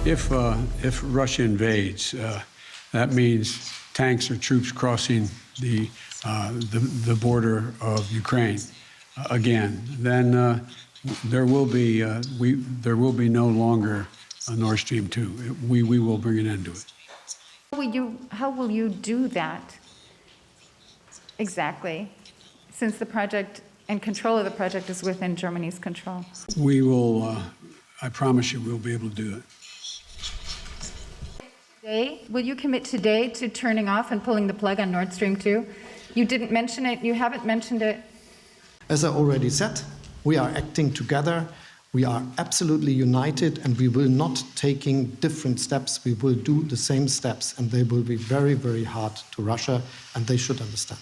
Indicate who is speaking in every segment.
Speaker 1: If Russia invades, that means tanks or troops crossing the border of Ukraine again. Then there will be no longer a Nord Stream 2. We will bring an end to it.
Speaker 2: How will you do that exactly, since the project and control of the project is within Germany's control?
Speaker 1: We will. I promise you, we'll be able to do it.
Speaker 2: Will you commit today to turning off and pulling the plug on Nord Stream 2? You didn't mention it. You haven't mentioned it.
Speaker 3: As I already said, we are acting together. We are absolutely united, and we will not taking different steps. We will do the same steps, and they will be very, very hard to Russia, and they should understand.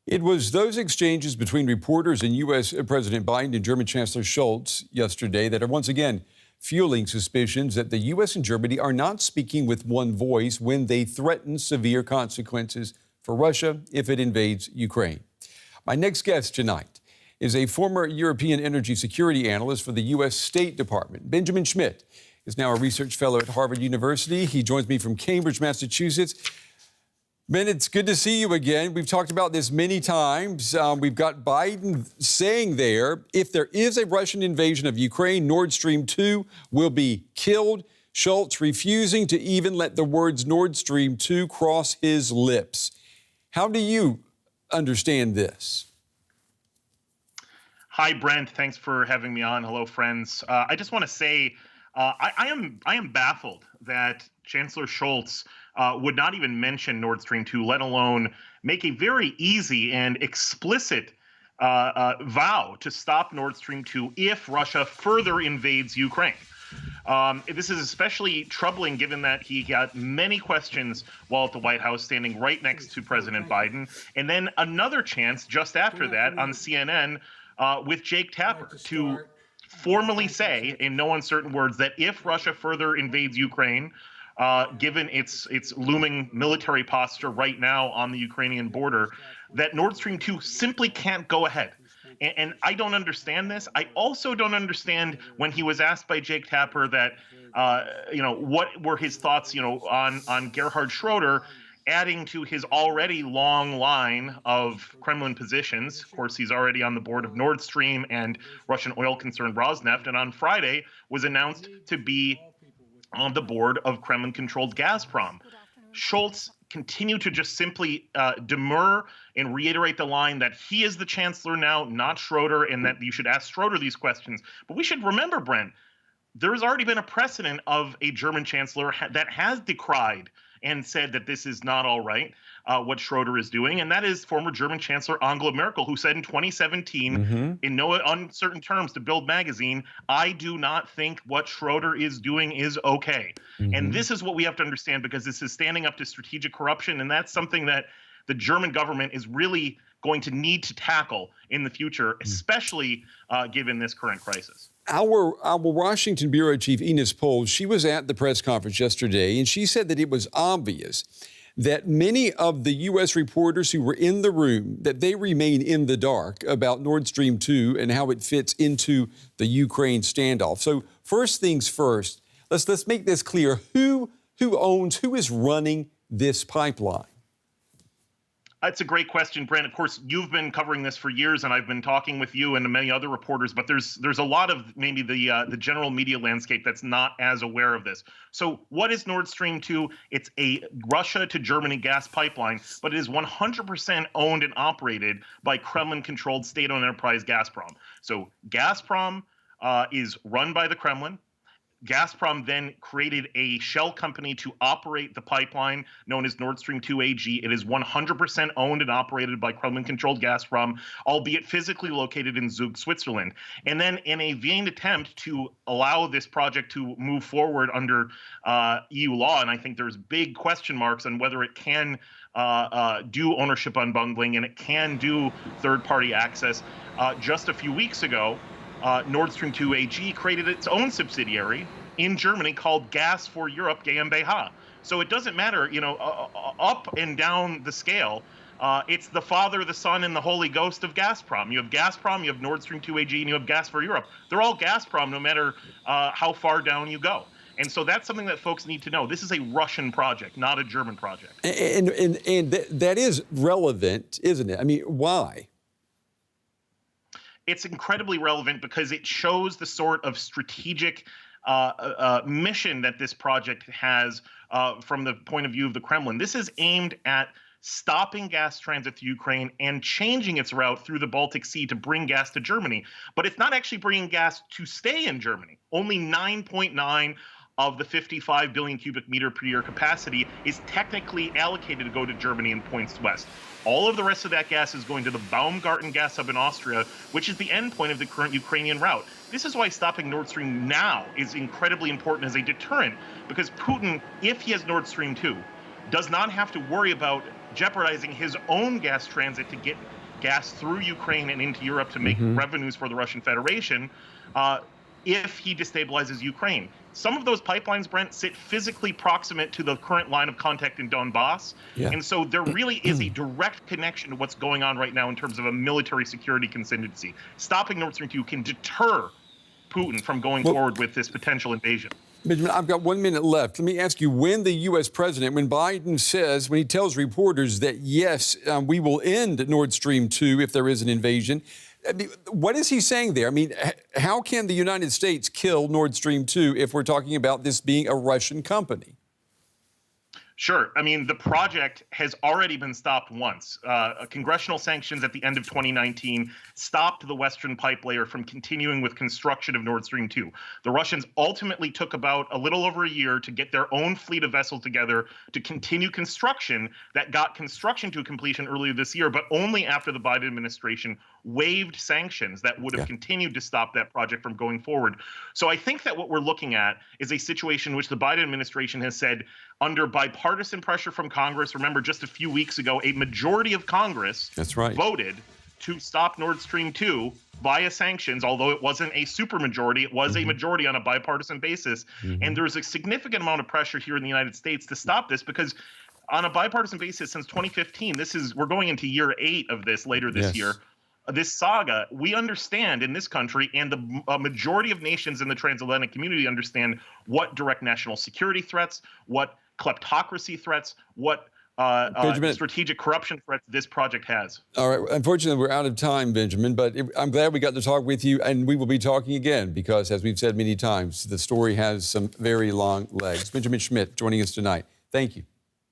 Speaker 4: It was those exchanges between reporters and U.S. President Biden and German Chancellor Scholz yesterday that are once again fueling suspicions that the U.S. and Germany are not speaking with one voice when they threaten severe consequences for Russia if it invades Ukraine. My next guest tonight is a former European energy security analyst for the U.S. State Department. Benjamin Schmitt is now a research fellow at Harvard University. He joins me from Cambridge, Massachusetts. Ben, it's good to see you again. We've talked about this many times. We've got Biden saying there, if there is a Russian invasion of Ukraine, Nord Stream 2 will be killed. Scholz refusing to even let the words Nord Stream 2 cross his lips. How do you understand this?
Speaker 5: Hi, Brent. Thanks for having me on. Hello, friends. I just want to say I am baffled that Chancellor Scholz would not even mention Nord Stream 2, let alone make a very easy and explicit vow to stop Nord Stream 2 if Russia further invades Ukraine. This is especially troubling given that he got many questions while at the White House, standing right next to President Biden, and then another chance just after that on CNN with Jake Tapper to formally say, in no uncertain words, that if Russia further invades Ukraine, given its looming military posture right now on the Ukrainian border, that Nord Stream 2 simply can't go ahead. And I don't understand this. I also don't understand when he was asked by Jake Tapper that, what were his thoughts, on Gerhard Schroeder adding to his already long line of Kremlin positions. Of course, he's already on the board of Nord Stream and Russian oil concern Rosneft, and on Friday was announced to be on the board of Kremlin-controlled Gazprom. Scholz continued to just simply demur and reiterate the line that he is the chancellor now, not Schroeder, and that you should ask Schroeder these questions. But we should remember, Brent, there has already been a precedent of a German chancellor that has decried and said that this is not all right, what Schroeder is doing. And that is former German Chancellor Angela Merkel, who said in 2017, in no uncertain terms to Bild magazine, I do not think what Schroeder is doing is okay. And this is what we have to understand, because this is standing up to strategic corruption. And that's something that the German government is really going to need to tackle in the future, especially given this current crisis.
Speaker 4: Our Washington bureau chief, Ines Pohl, she was at the press conference yesterday, and she said that it was obvious that many of the U.S. reporters who were in the room, that they remain in the dark about Nord Stream 2 and how it fits into the Ukraine standoff. So first things first, let's make this clear. Who is running this pipeline?
Speaker 5: It's a great question, Brent. Of course, you've been covering this for years, and I've been talking with you and many other reporters, but there's a lot of maybe the general media landscape that's not as aware of this. So what is Nord Stream 2? It's a Russia to Germany gas pipeline, but it is 100% owned and operated by Kremlin-controlled state-owned enterprise Gazprom. So Gazprom is run by the Kremlin. Gazprom then created a shell company to operate the pipeline known as Nord Stream 2 AG. It is 100% owned and operated by Kremlin-controlled Gazprom, albeit physically located in Zug, Switzerland. And then in a vain attempt to allow this project to move forward under EU law, and I think there's big question marks on whether it can do ownership unbundling and it can do third-party access. Just a few weeks ago, Nord Stream 2 AG created its own subsidiary in Germany called Gas for Europe GmbH. So it doesn't matter, up and down the scale, It's the Father, the Son, and the Holy Ghost of Gazprom. You have Gazprom, you have Nord Stream 2 AG, and you have Gas for Europe. They're all Gazprom, no matter how far down you go. And so that's something that folks need to know. This is a Russian project, not a German project.
Speaker 4: And that is relevant, isn't it? I mean, why?
Speaker 5: It's incredibly relevant because it shows the sort of strategic mission that this project has from the point of view of the Kremlin. This is aimed at stopping gas transit to Ukraine and changing its route through the Baltic Sea to bring gas to Germany. But it's not actually bringing gas to stay in Germany. Only 9.9 of the 55 billion cubic meter per year capacity is technically allocated to go to Germany and points west. All of the rest of that gas is going to the Baumgarten gas hub in Austria, which is the end point of the current Ukrainian route. This is why stopping Nord Stream now is incredibly important as a deterrent, because Putin, if he has Nord Stream 2, does not have to worry about jeopardizing his own gas transit to get gas through Ukraine and into Europe to make revenues for the Russian Federation if he destabilizes Ukraine. Some of those pipelines, Brent, sit physically proximate to the current line of contact in Donbass. Yeah. And so there really is a direct connection to what's going on right now in terms of a military security contingency. Stopping Nord Stream 2 can deter Putin from going forward with this potential invasion.
Speaker 4: Benjamin, I've got 1 minute left. Let me ask you, when the U.S. president, when Biden says, when he tells reporters that, yes, we will end Nord Stream 2 if there is an invasion, I mean, what is he saying there? I mean, how can the United States kill Nord Stream 2 if we're talking about this being a Russian company?
Speaker 5: Sure. I mean, the project has already been stopped once. Congressional sanctions at the end of 2019 stopped the Western pipe layer from continuing with construction of Nord Stream 2. The Russians ultimately took about a little over a year to get their own fleet of vessels together to continue construction that got construction to completion earlier this year, but only after the Biden administration waived sanctions that would have continued to stop that project from going forward. So I think that what we're looking at is a situation in which the Biden administration has said, under bipartisan pressure from Congress, remember just a few weeks ago, a majority of Congress voted to stop Nord Stream 2 via sanctions, although it wasn't a supermajority, it was a majority on a bipartisan basis. And there's a significant amount of pressure here in the United States to stop this because on a bipartisan basis since 2015, we're going into year 8 of this later this year. This saga, we understand in this country, and the majority of nations in the transatlantic community understand what direct national security threats, what kleptocracy threats, what strategic corruption threats this project has.
Speaker 4: All right. Unfortunately, we're out of time, Benjamin, but I'm glad we got to talk with you, and we will be talking again because, as we've said many times, the story has some very long legs. Benjamin Schmitt joining us tonight. Thank you.